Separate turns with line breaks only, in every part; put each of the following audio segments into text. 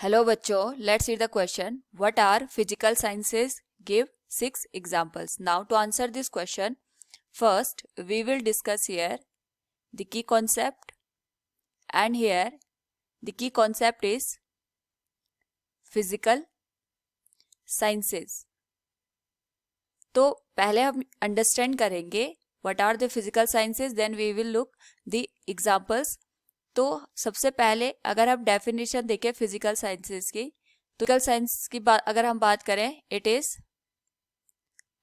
Hello बच्चों, let's read the question. What are physical sciences? Give 6 examples. Now to answer this question, first we will discuss here the key concept, and here the key concept is physical sciences. तो पहले हम understand करेंगे what are the physical sciences, then we will look the examples. तो सबसे पहले अगर हम definition देखें फिजिकल साइंसेस की, तो फिजिकल साइंस की बात अगर हम बात करें, it is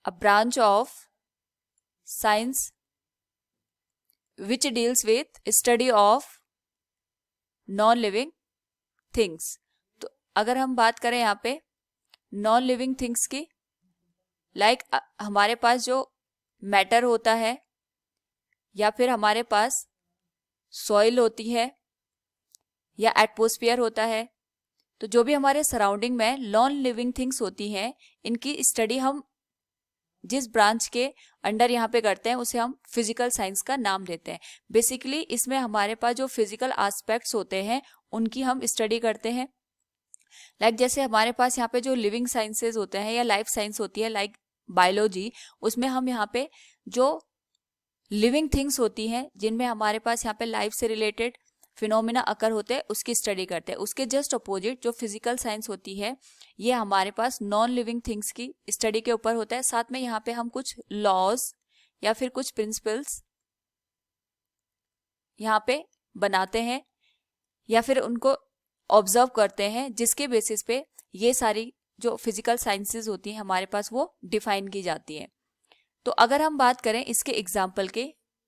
a branch of science which deals with study of non living things. तो अगर हम बात करें यहाँ पे नॉन लिविंग थिंग्स की, लाइक हमारे पास जो मैटर होता है या फिर हमारे पास सॉइल होती है या एटमॉस्फेयर होता है, तो जो भी हमारे सराउंडिंग में नॉन लिविंग थिंग्स होती हैं, इनकी स्टडी हम जिस ब्रांच के अंडर यहाँ पे करते हैं उसे हम फिजिकल साइंस का नाम देते हैं. बेसिकली इसमें हमारे पास जो फिजिकल एस्पेक्ट्स होते हैं उनकी हम स्टडी करते हैं. लाइक जैसे हमारे पास यहाँ पे जो लिविंग साइंसेज होते हैं या लाइफ साइंस होती है, लाइक बायोलॉजी, उसमें हम यहाँ पे जो लिविंग थिंग्स होती हैं जिनमें हमारे पास यहाँ पे लाइफ से रिलेटेड फिनोमिना अकर होते हैं उसकी स्टडी करते हैं. उसके जस्ट अपोजिट जो फिजिकल साइंस होती है ये हमारे पास नॉन लिविंग थिंग्स की स्टडी के ऊपर होता है. साथ में यहाँ पे हम कुछ लॉज या फिर कुछ प्रिंसिपल्स यहाँ पे बनाते हैं या फिर उनको ऑब्जर्व करते हैं, जिसके बेसिस पे ये सारी जो फिजिकल साइंसेज होती हैं हमारे पास वो डिफाइन की जाती हैं. तो अगर हम बात करें इसके एग्जाम्पल के,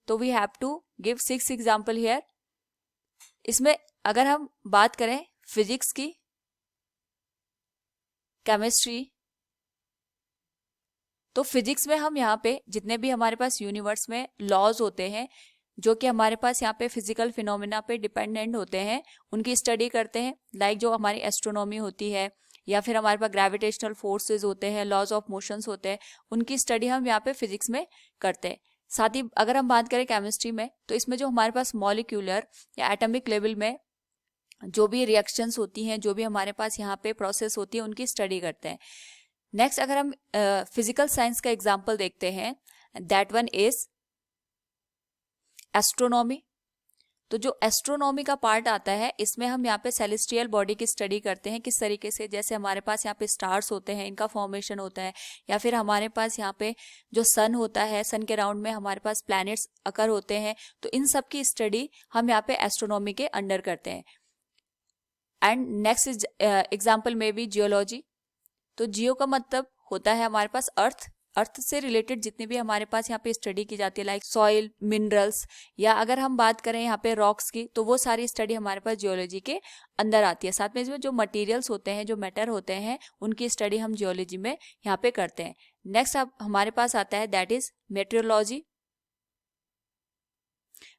तो we have to give 6 example here. इसमें अगर हम बात करें फिजिक्स की, केमिस्ट्री, तो फिजिक्स में हम यहाँ पे जितने भी हमारे पास यूनिवर्स में लॉज होते हैं जो कि हमारे पास यहाँ पे फिजिकल फिनोमिना पे डिपेंडेंट होते हैं उनकी स्टडी करते हैं. लाइक जो हमारी एस्ट्रोनॉमी होती है या फिर हमारे पास ग्रेविटेशनल फोर्सेस होते हैं, लॉज ऑफ मोशंस होते हैं, उनकी स्टडी हम यहाँ पे फिजिक्स में करते हैं. साथ ही अगर हम बात करें केमिस्ट्री में, तो इसमें जो हमारे पास मॉलिक्यूलर या एटॉमिक लेवल में जो भी रिएक्शंस होती हैं, जो भी हमारे पास यहाँ पे प्रोसेस होती है, उनकी स्टडी करते हैं. नेक्स्ट अगर हम फिजिकल साइंस का एग्जाम्पल देखते हैं, दैट वन इज एस्ट्रोनॉमी. तो जो एस्ट्रोनॉमी का पार्ट आता है इसमें हम यहाँ पे सेलेस्टियल बॉडी की स्टडी करते हैं, किस तरीके से, जैसे हमारे पास यहाँ पे स्टार्स होते हैं, इनका फॉर्मेशन होता है, या फिर हमारे पास यहाँ पे जो सन होता है, सन के राउंड में हमारे पास प्लैनेट्स अकर होते हैं. तो इन सब की स्टडी हम यहाँ पे एस्ट्रोनॉमी के अंडर करते हैं. एंड नेक्स्ट एग्जाम्पल में भी जियोलॉजी. तो जियो का मतलब होता है हमारे पास अर्थ से रिलेटेड जितनी भी हमारे पास यहाँ पे स्टडी की जाती है, लाइक सॉइल, मिनरल्स, या अगर हम बात करें यहाँ पे रॉक्स की, तो वो सारी स्टडी हमारे पास जियोलॉजी के अंदर आती है. साथ में इसमें जो मटेरियल्स होते हैं, जो मैटर होते हैं, उनकी स्टडी हम जियोलॉजी में यहाँ पे करते हैं. नेक्स्ट अब हमारे पास आता है दैट इज मेट्रोलॉजी.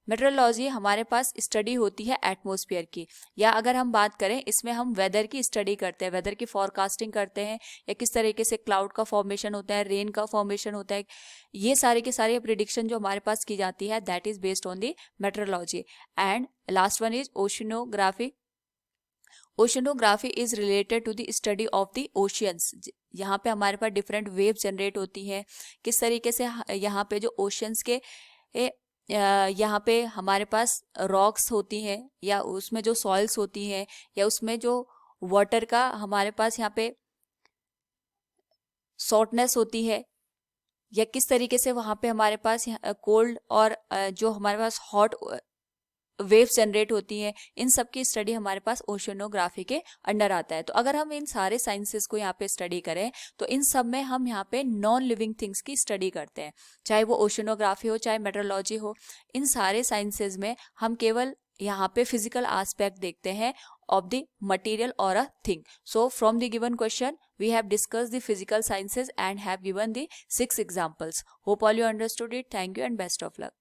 मेट्रोलॉजी हमारे पास स्टडी होती है एटमॉस्फेयर की, या अगर हम बात करें इसमें हम वेदर की स्टडी करते हैं, वेदर की फॉरकास्टिंग करते हैं, या किस तरीके से क्लाउड का फॉर्मेशन होता है, रेन का फॉर्मेशन होता है, ये सारे के सारे प्रिडिक्शन जो हमारे पास की जाती है that is based on the meteorology. And last one is oceanography. Oceanography is related to the study of the oceans. यहाँ पे हमारे पास डिफरेंट वेव जनरेट होती है, किस तरीके से यहाँ पे जो ओशियंस के यहाँ पे हमारे पास रॉक्स होती हैं, या उसमें जो सॉइल्स होती हैं, या उसमें जो वाटर का हमारे पास यहाँ पे सॉल्टनेस होती है, या किस तरीके से वहाँ पे हमारे पास कोल्ड और जो हमारे पास हॉट वेव्स जनरेट होती हैं, इन सब की स्टडी हमारे पास ओशिनोग्राफी के अंडर आता है. तो अगर हम इन सारे साइंसेस को यहाँ पे स्टडी करें, तो इन सब में हम यहाँ पे नॉन लिविंग थिंग्स की स्टडी करते हैं, चाहे वो ओशिनोग्राफी हो, चाहे मेट्रोलॉजी हो. इन सारे साइंसेज में हम केवल यहाँ पे फिजिकल एस्पेक्ट देखते हैं ऑफ द मटेरियल और a thing. So from the given question we have discussed the physical sciences and have given the 6 examples. Hope all you understood it. Thank you and best of luck.